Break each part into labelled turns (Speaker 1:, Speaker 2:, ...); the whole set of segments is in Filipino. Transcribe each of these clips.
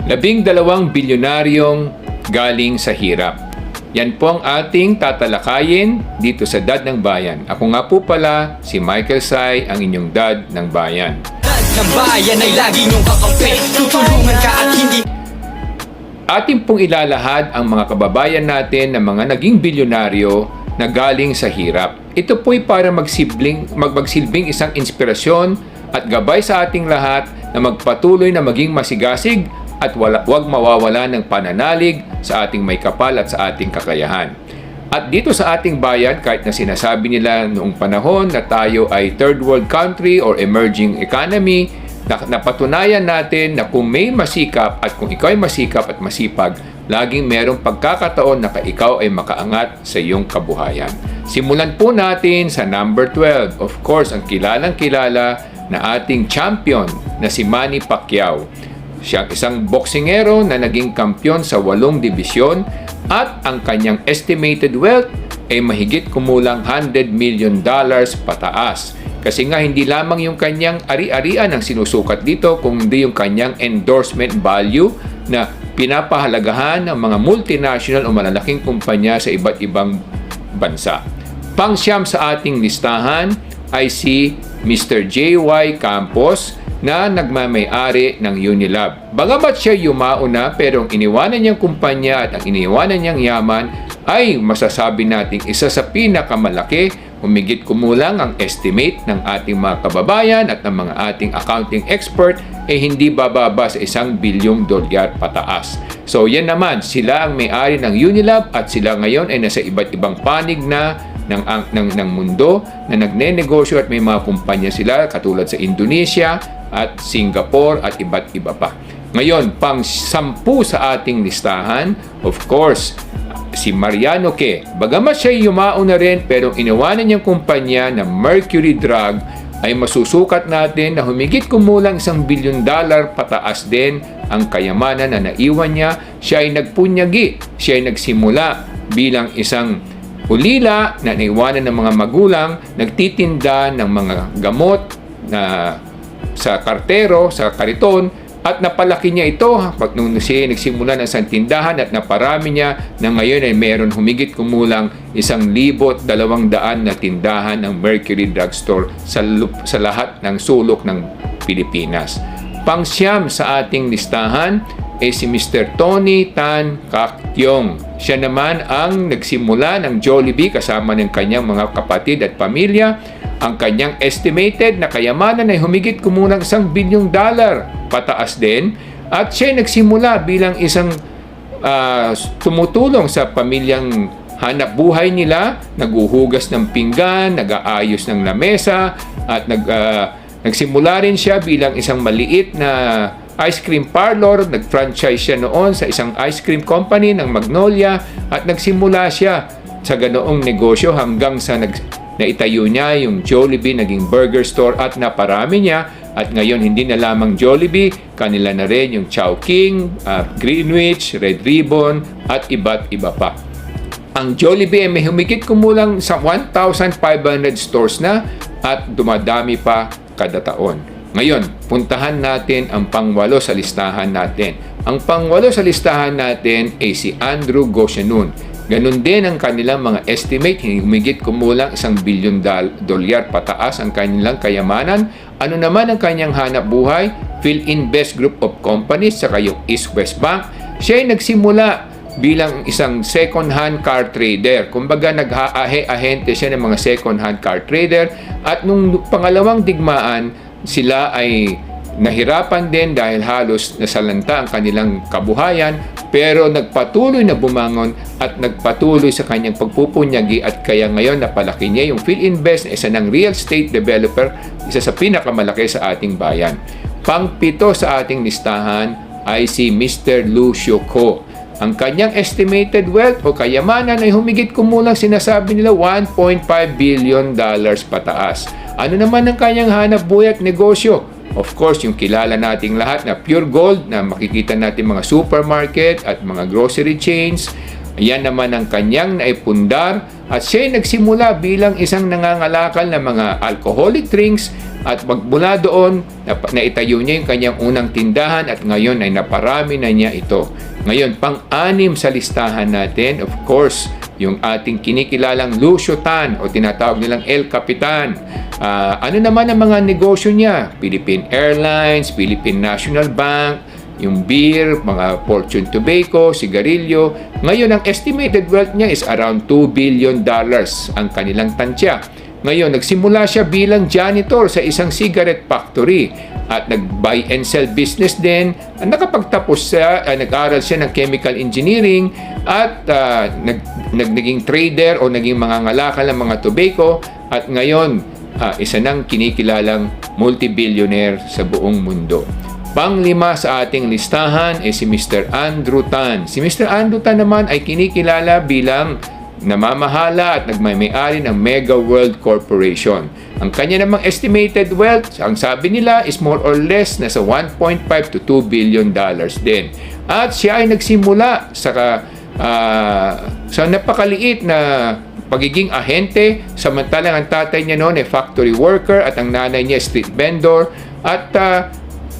Speaker 1: 12 bilyonaryong galing sa hirap. Yan po ang ating tatalakayin dito sa Dad ng Bayan. Ako nga po pala si Michael Sai, ang inyong Dad ng Bayan.
Speaker 2: Dad ng Bayan ay lagi niyong kakampi. Tutulungan ka at hindi.
Speaker 1: Ating pong ilalahad ang mga kababayan natin na mga naging bilyonaryo na galing sa hirap. Ito po'y para magsilbing isang inspirasyon at gabay sa ating lahat na magpatuloy na maging masigasig at wag mawawala ng pananalig sa ating may kapal at sa ating kakayahan. At dito sa ating bayan, kahit na sinasabi nila noong panahon na tayo ay third world country or emerging economy, napatunayan natin na kung may masikap at kung ikaw ay masikap at masipag, laging merong pagkakataon na ikaw ay makaangat sa iyong kabuhayan. Simulan po natin sa number 12. Of course, ang kilalang-kilala na ating champion na si Manny Pacquiao. Siya isang boksingero na naging kampiyon sa 8 dibisyon at ang kanyang estimated wealth ay mahigit kumulang $100 million pataas. Kasi nga hindi lamang yung kanyang ari-arian ang sinusukat dito, kundi yung kanyang endorsement value na pinapahalagahan ng mga multinational o malalaking kumpanya sa iba't ibang bansa. Pangsyam sa ating listahan ay si Mr. J.Y. Campos na nagmamay-ari ng Unilab. Bagamat siya yumao na, pero ang iniwanan niyang kumpanya at ang iniwanan niyang yaman ay masasabi nating isa sa pinakamalaki, humigit kumulang ang estimate ng ating mga kababayan at ng mga ating accounting expert ay hindi bababa sa $1 bilyong pataas. So yan naman, sila ang may-ari ng Unilab at sila ngayon ay nasa iba't ibang panig na ng mundo na nagnenegosyo at may mga kumpanya sila katulad sa Indonesia at Singapore at iba't iba pa. Ngayon, pang 10 sa ating listahan, of course, si Mariano Ke. Bagamat siya yumao na rin, pero iniwanan niyang kumpanya na Mercury Drug ay masusukat natin na humigit kumulang $1 bilyon pataas din ang kayamanan na naiwan niya. Siya ay nagpunyagi, siya ay nagsimula bilang isang ulila na naiwanan ng mga magulang, nagtitinda ng mga gamot na sa kartero, sa kariton, at napalaki niya ito pag nung siya nagsimula ng isang tindahan at naparami niya na ngayon ay meron humigit kumulang 1,200 na tindahan ng Mercury Drugstore sa lahat ng sulok ng Pilipinas. Pangsyam sa ating listahan ay si Mr. Tony Tan Kak Tiong. Siya naman ang nagsimula ng Jollibee kasama ng kanyang mga kapatid at pamilya. Ang kanyang estimated na kayamanan ay humigit kumulang $1 bilyong pataas din. At siya ay nagsimula bilang isang tumutulong sa pamilyang hanap buhay nila, naguhugas ng pinggan, nag-aayos ng lamesa, at nagsimula rin siya bilang isang maliit na ice cream parlor. Nag-franchise siya noon sa isang ice cream company ng Magnolia at nagsimula siya sa ganoong negosyo hanggang sa naitayo niya yung Jollibee, naging burger store at naparami niya. At ngayon hindi na lamang Jollibee, kanila na rin yung Chowking, Greenwich, Red Ribbon at iba't iba pa. Ang Jollibee ay may humigit kumulang sa 1,500 stores na at dumadami pa kada taon. Ngayon, puntahan natin ang pang-8 sa listahan natin. Ang pang-8 sa listahan natin ay si Andrew Goshenun. Ganun din ang kanilang mga estimate, humigit kumulang $1 bilyon pataas ang kanilang kayamanan. Ano naman ang kanyang hanap buhay? Philinvest Group of Companies sa yung East West Bank. Siya ay nagsimula bilang isang second-hand car trader. Kumbaga, nag-ahente siya ng mga second-hand car trader. At nung pangalawang digmaan, sila ay nahirapan din dahil halos nasalanta ang kanilang kabuhayan, pero nagpatuloy na bumangon at nagpatuloy sa kanyang pagpupunyagi at kaya ngayon napalaki niya yung Philinvest na isa ng real estate developer, isa sa pinakamalaki sa ating bayan. Pang-7 sa ating listahan ay si Mr. Lucio Ko. Ang kanyang estimated wealth o kayamanan ay humigit kumulang sinasabi nila $1.5 billion pataas. Ano naman ang kanyang hanap buhay at negosyo? Of course, yung kilala nating lahat na Pure Gold na makikita natin mga supermarket at mga grocery chains. Yan naman ang kanyang naipundar at siya ay nagsimula bilang isang nangangalakal ng mga alcoholic drinks at magmula doon, naitayo niya yung kanyang unang tindahan at ngayon ay naparami na niya ito. Ngayon, pang-anim sa listahan natin, of course, yung ating kinikilalang Lucio Tan o tinatawag nilang El Capitan. Ano naman ang mga negosyo niya? Philippine Airlines, Philippine National Bank, yung beer, mga Fortune Tobacco, sigarilyo. Ngayon, ang estimated wealth niya is around $2 billion ang kanilang tansya. Ngayon, nagsimula siya bilang janitor sa isang cigarette factory at nag-buy and sell business din. Nakapagtapos siya, nag-aral siya ng chemical engineering at naging trader o naging mangangalakal ng mga tobacco at ngayon, isa ng kinikilalang multi-billionaire sa buong mundo. Pang-lima sa ating listahan ay si Mr. Andrew Tan. Si Mr. Andrew Tan naman ay kinikilala bilang namamahala at nagmay-ari ng Mega World Corporation. Ang kanya namang estimated wealth, ang sabi nila is more or less nasa 1.5 to 2 billion dollars din. At siya ay nagsimula sa napakaliit na pagiging ahente, samantalang ang tatay niya noon ay factory worker at ang nanay niya street vendor at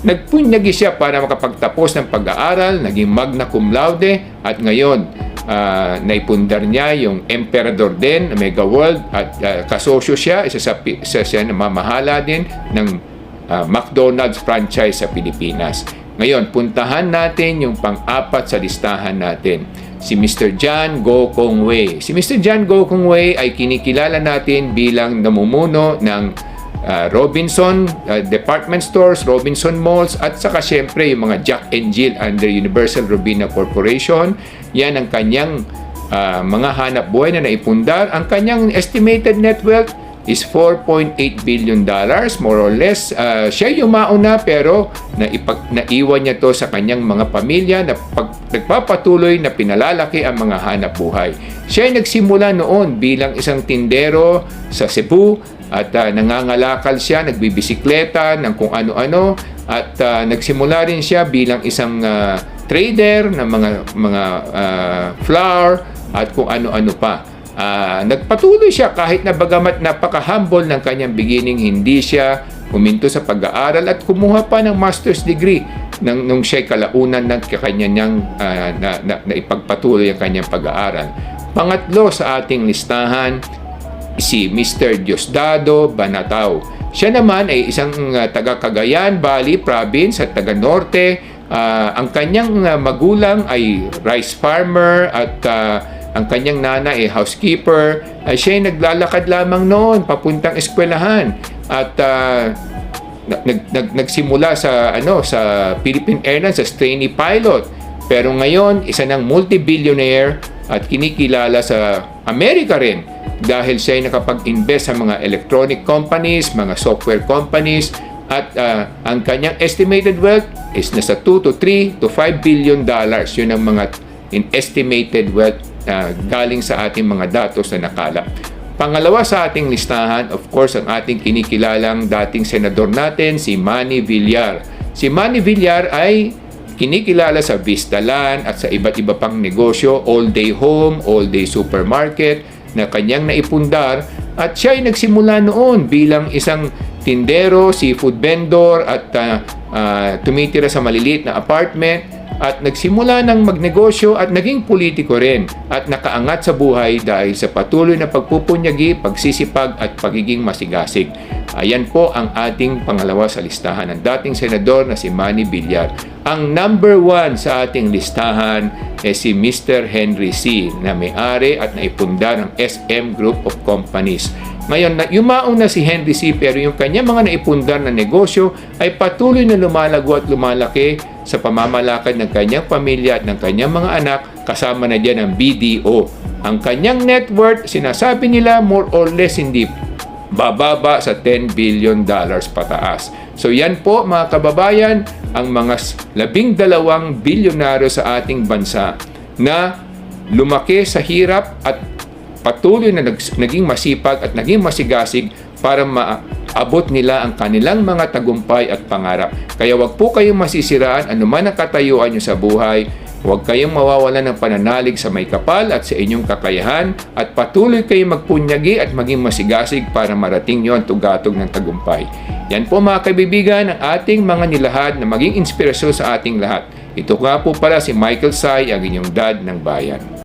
Speaker 1: nagpunyagi siya para makapagtapos ng pag-aaral, naging magna cum laude at ngayon naipundar niya yung emperador din, Mega World at kasosyo siya, isa siya na mamahala din ng McDonald's franchise sa Pilipinas. Ngayon, puntahan natin yung pang-apat sa listahan natin, si Mr. John Go Kong Wei. Si Mr. John Go Kong Wei ay kinikilala natin bilang namumuno ng Robinson department stores, Robinson malls at saka syempre yung mga Jack and Jill under Universal Robina Corporation. Yan ang kanyang mga hanap buhay na naipundar. Ang kanyang estimated net wealth is $4.8 billion more or less. Siya yung mauna pero naiwan niya to sa kanyang mga pamilya na nagpapatuloy na pinalalaki ang mga hanap buhay. Siya ay nagsimula noon bilang isang tindero sa Cebu at nangangalakal siya, nagbibisikleta ng kung ano-ano at nagsimula rin siya bilang isang trader ng mga flour at kung ano-ano pa. Nagpatuloy siya kahit na bagamat napaka-humble ng kanyang beginning, hindi siya huminto sa pag-aaral at kumuha pa ng master's degree nung siya'y kalaunan ng kanyang na ipagpatuloy ang kanyang pag-aaral. Pangatlo sa ating listahan, si Mr. Diosdado Banatao. Siya naman ay isang taga Cagayan Valley Province at taga Norte. Ang kanyang magulang ay rice farmer at ang kanyang nana ay housekeeper. Siya ay naglalakad lamang noon papuntang eskwelahan at nagsimula sa Philippine Airlines as trainee pilot. Pero ngayon, isa ng multi-billionaire at kinikilala sa Amerika rin dahil siya ay nakapag-invest sa mga electronic companies, mga software companies at ang kanyang estimated wealth is nasa 2 to 3 to 5 billion dollars. Yun ang mga estimated wealth galing sa ating mga datos na nakalap. Pangalawa sa ating listahan, of course, ang ating kinikilalang dating senador natin, si Manny Villar. Si Manny Villar ay kinikilala sa Vistalan at sa iba't iba pang negosyo, all-day home, all-day supermarket na kanyang naipundar at siya ay nagsimula noon bilang isang tindero, seafood vendor at tumitira sa maliliit na apartment at nagsimula ng magnegosyo at naging politiko rin at nakaangat sa buhay dahil sa patuloy na pagpupunyagi, pagsisipag at pagiging masigasig. Ayan po ang ating pangalawa sa listahan ng dating senador na si Manny Villar. Ang number 1 sa ating listahan ay si Mr. Henry C. na may-ari at naipundar ng SM Group of Companies. Ngayon, yumaon na si Henry C. pero yung kanyang mga naipundar na negosyo ay patuloy na lumalago at lumalaki sa pamamalakad ng kanyang pamilya at ng kanyang mga anak, kasama na dyan ang BDO. Ang kanyang net worth, sinasabi nila more or less hindi bababa sa $10 billion pataas. So yan po mga kababayan, ang mga 12 bilyonaryo sa ating bansa na lumaki sa hirap at patuloy na naging masipag at naging masigasig para maabot nila ang kanilang mga tagumpay at pangarap. Kaya wag po kayong masisiraan anuman ang katayuan nyo sa buhay. Huwag kayong mawawalan ng pananalig sa may kapal at sa inyong kakayahan at patuloy kayong magpunyagi at maging masigasig para marating nyo ang tugatog ng tagumpay. Yan po mga kaibigan ang ating mga nilahad na maging inspirasyon sa ating lahat. Ito nga po pala si Michael Sai, ang inyong dad ng bayan.